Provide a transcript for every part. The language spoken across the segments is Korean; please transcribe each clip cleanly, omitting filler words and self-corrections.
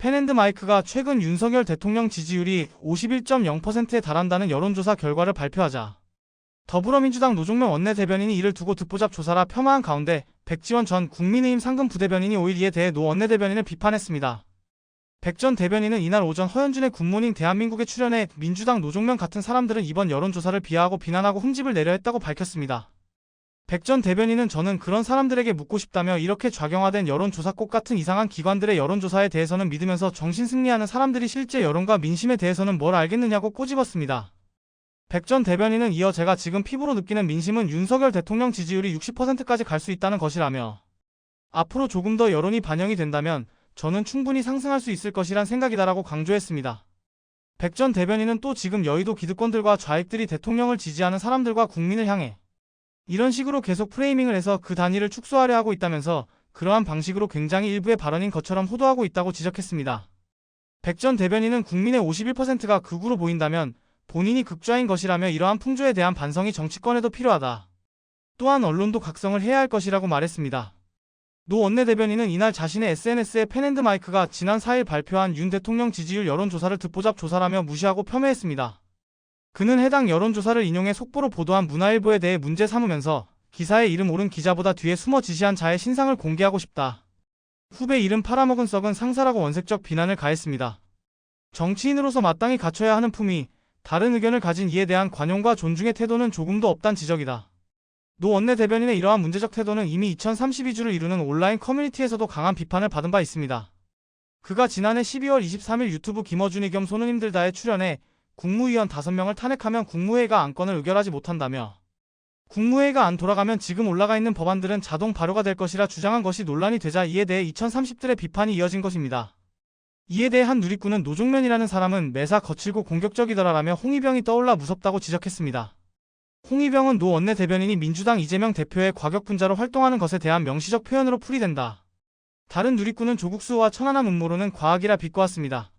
펜앤드마이크가 최근 윤석열 대통령 지지율이 51.0%에 달한다는 여론조사 결과를 발표하자 더불어민주당 노종면 원내대변인이 이를 두고 듣보잡 조사라 폄하한 가운데 백지원 전 국민의힘 상근 부대변인이 5일 이에 대해 노 원내대변인을 비판했습니다. 백 전 대변인은 이날 오전 허현준의 굿모닝 대한민국에 출연해 민주당 노종면 같은 사람들은 이번 여론조사를 비하하고 비난하고 흠집을 내려 했다고 밝혔습니다. 백 전 대변인은 저는 그런 사람들에게 묻고 싶다며 이렇게 좌경화된 여론조사꽃 같은 이상한 기관들의 여론조사에 대해서는 믿으면서 정신승리하는 사람들이 실제 여론과 민심에 대해서는 뭘 알겠느냐고 꼬집었습니다. 백 전 대변인은 이어 제가 지금 피부로 느끼는 민심은 윤석열 대통령 지지율이 60%까지 갈 수 있다는 것이라며 앞으로 조금 더 여론이 반영이 된다면 저는 충분히 상승할 수 있을 것이란 생각이다라고 강조했습니다. 백 전 대변인은 또 지금 여의도 기득권들과 좌익들이 대통령을 지지하는 사람들과 국민을 향해 이런 식으로 계속 프레이밍을 해서 그 단위를 축소하려 하고 있다면서 그러한 방식으로 굉장히 일부의 발언인 것처럼 호도하고 있다고 지적했습니다. 백 전 대변인은 국민의 51%가 극우로 보인다면 본인이 극좌인 것이라며 이러한 풍조에 대한 반성이 정치권에도 필요하다. 또한 언론도 각성을 해야 할 것이라고 말했습니다. 노 원내대변인은 이날 자신의 SNS에 펜앤드마이크가 지난 4일 발표한 윤 대통령 지지율 여론조사를 듣보잡 조사라며 무시하고 폄훼했습니다. 그는 해당 여론조사를 인용해 속보로 보도한 문화일보에 대해 문제 삼으면서 기사에 이름 오른 기자보다 뒤에 숨어 지시한 자의 신상을 공개하고 싶다. 후배 이름 팔아먹은 썩은 상사라고 원색적 비난을 가했습니다. 정치인으로서 마땅히 갖춰야 하는 품위, 다른 의견을 가진 이에 대한 관용과 존중의 태도는 조금도 없단 지적이다. 노 원내대변인의 이러한 문제적 태도는 이미 2032주를 이루는 온라인 커뮤니티에서도 강한 비판을 받은 바 있습니다. 그가 지난해 12월 23일 유튜브 김어준이 겸 손우님들 다에 출연해 국무위원 5명을 탄핵하면 국무회의가 안건을 의결하지 못한다며 국무회의가 안 돌아가면 지금 올라가 있는 법안들은 자동 발효가 될 것이라 주장한 것이 논란이 되자 이에 대해 2030들의 비판이 이어진 것입니다. 이에 대해 한 누리꾼은 노종면이라는 사람은 매사 거칠고 공격적이더라라며 홍위병이 떠올라 무섭다고 지적했습니다. 홍위병은 노 원내대변인이 민주당 이재명 대표의 과격분자로 활동하는 것에 대한 명시적 표현으로 풀이된다. 다른 누리꾼은 조국수호와 천안함 음모론은 과학이라 비꼬았습니다.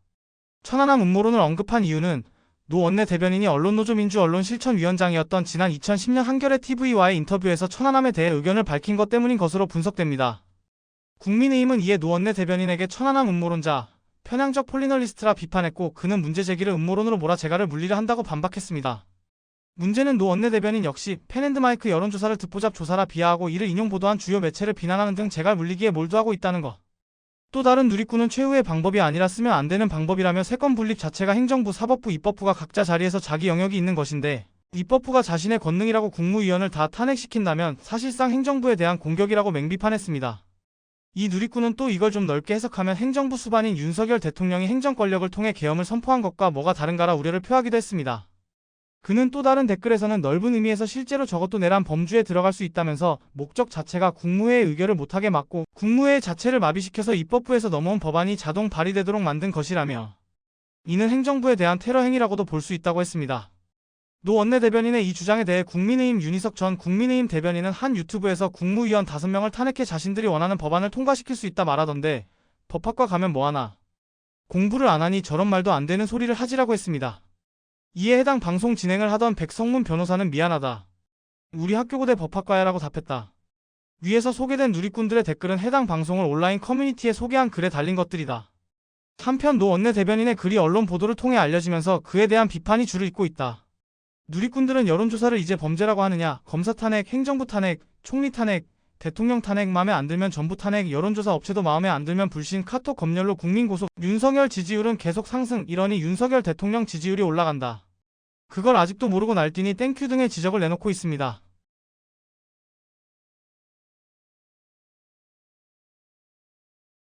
천안함 음모론을 언급한 이유는 노 원내대변인이 언론노조민주언론실천위원장이었던 지난 2010년 한겨레 TV와의 인터뷰에서 천안함에 대해 의견을 밝힌 것 때문인 것으로 분석됩니다. 국민의힘은 이에 노 원내대변인에게 천안함 음모론자, 편향적 폴리널리스트라 비판했고 그는 문제 제기를 음모론으로 몰아 재갈을 물리려 한다고 반박했습니다. 문제는 노 원내대변인 역시 펜앤드마이크 여론조사를 듣보잡 조사라 비하하고 이를 인용 보도한 주요 매체를 비난하는 등 재갈 물리기에 몰두하고 있다는 것. 또 다른 누리꾼은 최후의 방법이 아니라 쓰면 안 되는 방법이라며 세권 분립 자체가 행정부, 사법부, 입법부가 각자 자리에서 자기 영역이 있는 것인데 입법부가 자신의 권능이라고 국무위원을 다 탄핵시킨다면 사실상 행정부에 대한 공격이라고 맹비판했습니다. 이 누리꾼은 또 이걸 좀 넓게 해석하면 행정부 수반인 윤석열 대통령이 행정권력을 통해 계엄을 선포한 것과 뭐가 다른가라 우려를 표하기도 했습니다. 그는 또 다른 댓글에서는 넓은 의미에서 실제로 저것도 내란 범주에 들어갈 수 있다면서 목적 자체가 국무회의 의결을 못하게 막고 국무회의 자체를 마비시켜서 입법부에서 넘어온 법안이 자동 발의되도록 만든 것이라며 이는 행정부에 대한 테러 행위라고도 볼 수 있다고 했습니다. 노 원내대변인의 이 주장에 대해 국민의힘 윤희석 전 국민의힘 대변인은 한 유튜브에서 국무위원 5명을 탄핵해 자신들이 원하는 법안을 통과시킬 수 있다 말하던데 법학과 가면 뭐하나 공부를 안 하니 저런 말도 안 되는 소리를 하지라고 했습니다. 이에 해당 방송 진행을 하던 백성문 변호사는 미안하다. 우리 학교고대 법학과야라고 답했다. 위에서 소개된 누리꾼들의 댓글은 해당 방송을 온라인 커뮤니티에 소개한 글에 달린 것들이다. 한편 노 원내대변인의 글이 언론 보도를 통해 알려지면서 그에 대한 비판이 줄을 잇고 있다. 누리꾼들은 여론조사를 이제 범죄라고 하느냐, 검사 탄핵, 행정부 탄핵, 총리 탄핵, 대통령 탄핵, 마음에 안 들면 전부 탄핵, 여론조사 업체도 마음에 안 들면 불신, 카톡 검열로 국민 고소, 윤석열 지지율은 계속 상승, 이러니 윤석열 대통령 지지율이 올라간다. 그걸 아직도 모르고 날뛰니 땡큐 등의 지적을 내놓고 있습니다.